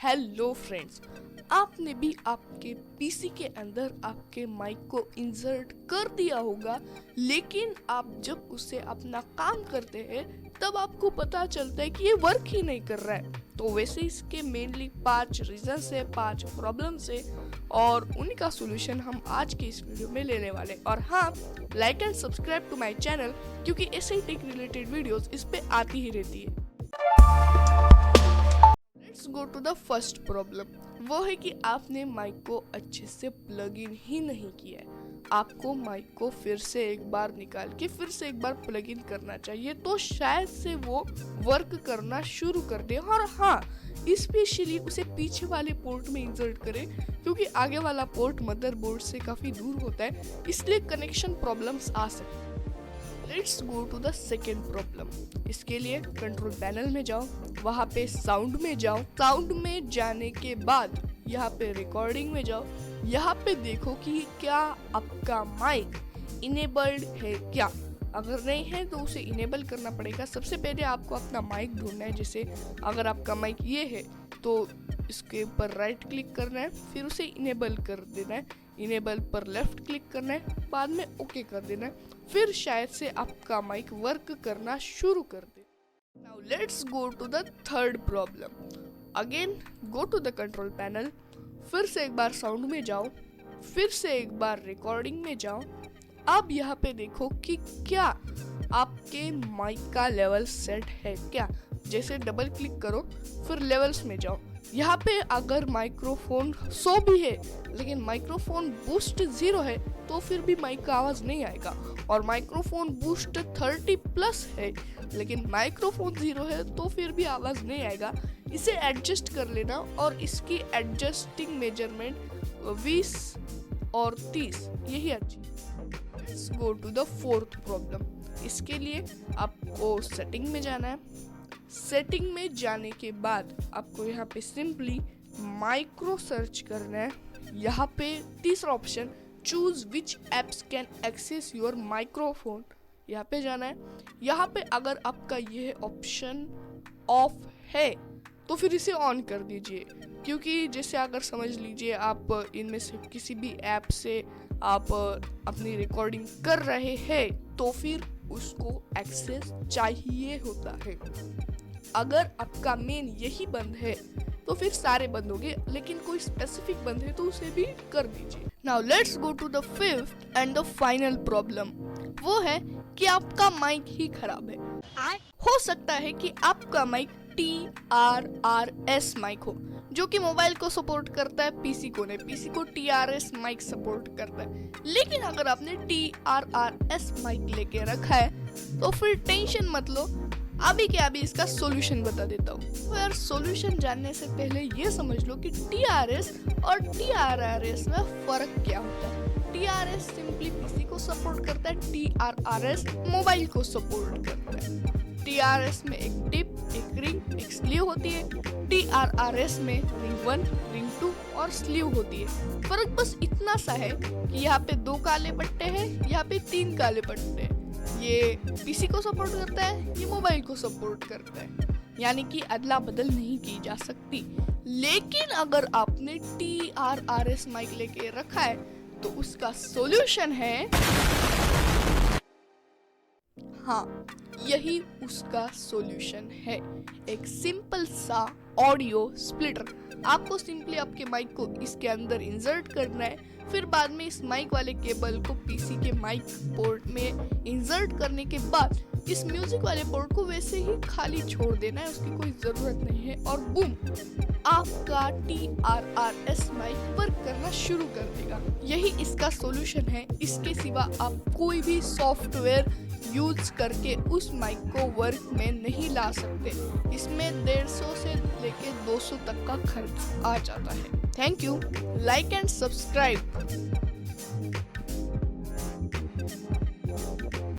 Hello friends, आपने भी आपके पीसी के अंदर आपके माइक को इंसर्ट कर दिया होगा, लेकिन आप जब उससे अपना काम करते हैं तब आपको पता चलता है कि ये वर्क ही नहीं कर रहा है। तो वैसे इसके मेनली 5 रीजंस है, 5 प्रॉब्लम्स है और उन्हीं का सोल्यूशन हम आज के इस वीडियो में लेने वाले। और हाँ, like and subscribe to my channel, क्योंकि ऐसे ही टेक रिलेटेड वीडियोस इस पे आती ही रहती है। Let's go to the first problem. वो है कि आपने माइक को अच्छे से प्लग इन ही नहीं किया है। आपको माइक को फिर से एक बार निकाल के फिर से एक बार प्लग इन करना चाहिए, तो शायद से वो वर्क करना शुरू कर दे। और हाँ, स्पेशली उसे पीछे वाले पोर्ट में इंसर्ट करें, क्योंकि आगे वाला पोर्ट मदरबोर्ड से काफ़ी दूर होता है, इसलिए कनेक्शन प्रॉब्लम्स आ सकती है। Let's go to the second problem. इसके लिए कंट्रोल पैनल में जाओ, वहाँ पे साउंड में जाओ। साउंड में जाने के बाद यहाँ पे रिकॉर्डिंग में जाओ। यहाँ पे देखो कि क्या आपका माइक इनेबल्ड है क्या। अगर नहीं है तो उसे इनेबल करना पड़ेगा। सबसे पहले आपको अपना माइक ढूंढना है। जैसे अगर आपका माइक ये है तो इसके ऊपर राइट क्लिक करना है, फिर उसे इनेबल कर देना है। इनेबल पर लेफ्ट क्लिक करना है, बाद में ओके कर देना है। फिर शायद से आपका माइक वर्क करना शुरू कर दे। Now let's go to the third problem. Again go to the control panel, फिर से एक बार साउंड में जाओ, फिर से एक बार रिकॉर्डिंग में जाओ। अब यहाँ पे देखो कि क्या आपके माइक का लेवल सेट है क्या। जैसे डबल क्लिक करो, फिर लेवल्स में जाओ। यहाँ पे अगर माइक्रोफोन 100 भी है लेकिन माइक्रोफोन बूस्ट 0 है तो फिर भी माइक का आवाज नहीं आएगा। और माइक्रोफोन बूस्ट 30 प्लस है लेकिन माइक्रोफोन 0 है तो फिर भी आवाज नहीं आएगा। इसे एडजस्ट कर लेना और इसकी एडजस्टिंग मेजरमेंट 20 और 30 यही अच्छी। Let's go to the fourth problem. इसके लिए आपको सेटिंग में जाना है। सेटिंग में जाने के बाद आपको यहाँ पे सिंपली माइक्रो सर्च करना है। यहाँ पे तीसरा option choose which apps can access your microphone, यहाँ पे जाना है। यहाँ पे अगर आपका यह ऑप्शन ऑफ है तो फिर इसे ऑन कर दीजिए, क्योंकि जैसे अगर समझ लीजिए आप इनमें से किसी भी ऐप से आप अपनी रिकॉर्डिंग कर रहे हैं तो फिर उसको एक्सेस चाहिए होता है। अगर आपका मेन यही बंद है तो फिर सारे बंद होंगे, लेकिन कोई स्पेसिफिक बंद है तो उसे भी कर दीजिए। Now let's go to the fifth and the final problem. वो है कि आपका माइक ही खराब है। हो सकता है कि आपका माइक TRRS माइक हो, जो कि मोबाइल को सपोर्ट करता है, पीसी को नहीं। पीसी को TRS माइक सपोर्ट करता है। लेकिन अगर आपने TRRS माइक लेके रखा है तो फिर टेंशन मत लो, अभी के अभी इसका सॉल्यूशन बता देता हूँ। तो यार, सॉल्यूशन जानने से पहले ये समझ लो कि TRS और TRRS में फर्क क्या होता है। TRS सिंपली पीसी को सपोर्ट करता है, TRRS मोबाइल को सपोर्ट करता है। TRS में एक टिप, एक रिंग, एक स्लीव होती है। TRRS में रिंग 1, रिंग 2 और स्लीव होती है। फर्क बस इतना सा है कि यहाँ पे 2 काले पट्टे हैं, यहाँ पे 3 काले पट्टे हैं। ये पीसी को सपोर्ट करता है, ये मोबाइल को सपोर्ट करता है, यानी कि अदला बदल नहीं की जा सकती। लेकिन अगर आपने TRRS माइक लेके रखा है तो उसका सॉल्यूशन है, हाँ, यही उसका सॉल्यूशन है, एक सिंपल सा ऑडियो स्प्लिटर। आपको सिंपली आपके माइक को इसके अंदर इंसर्ट करना है, फिर बाद में इस माइक वाले केबल को पीसी के माइक पोर्ट में इंसर्ट करने के बाद इस म्यूजिक वाले पोर्ट को वैसे ही खाली छोड़ देना है, उसकी कोई जरूरत नहीं है। और बूम, आपका TRRS माइक वर्क करना शुरू कर देगा। यही इसका सॉल्यूशन है। इसके सिवा आप कोई भी सॉफ्टवेयर यूज करके उस माइक को वर्क में नहीं ला सकते। इसमें 150 से लेके 200 तक का खर्च आ जाता है। Thank you. Like and subscribe.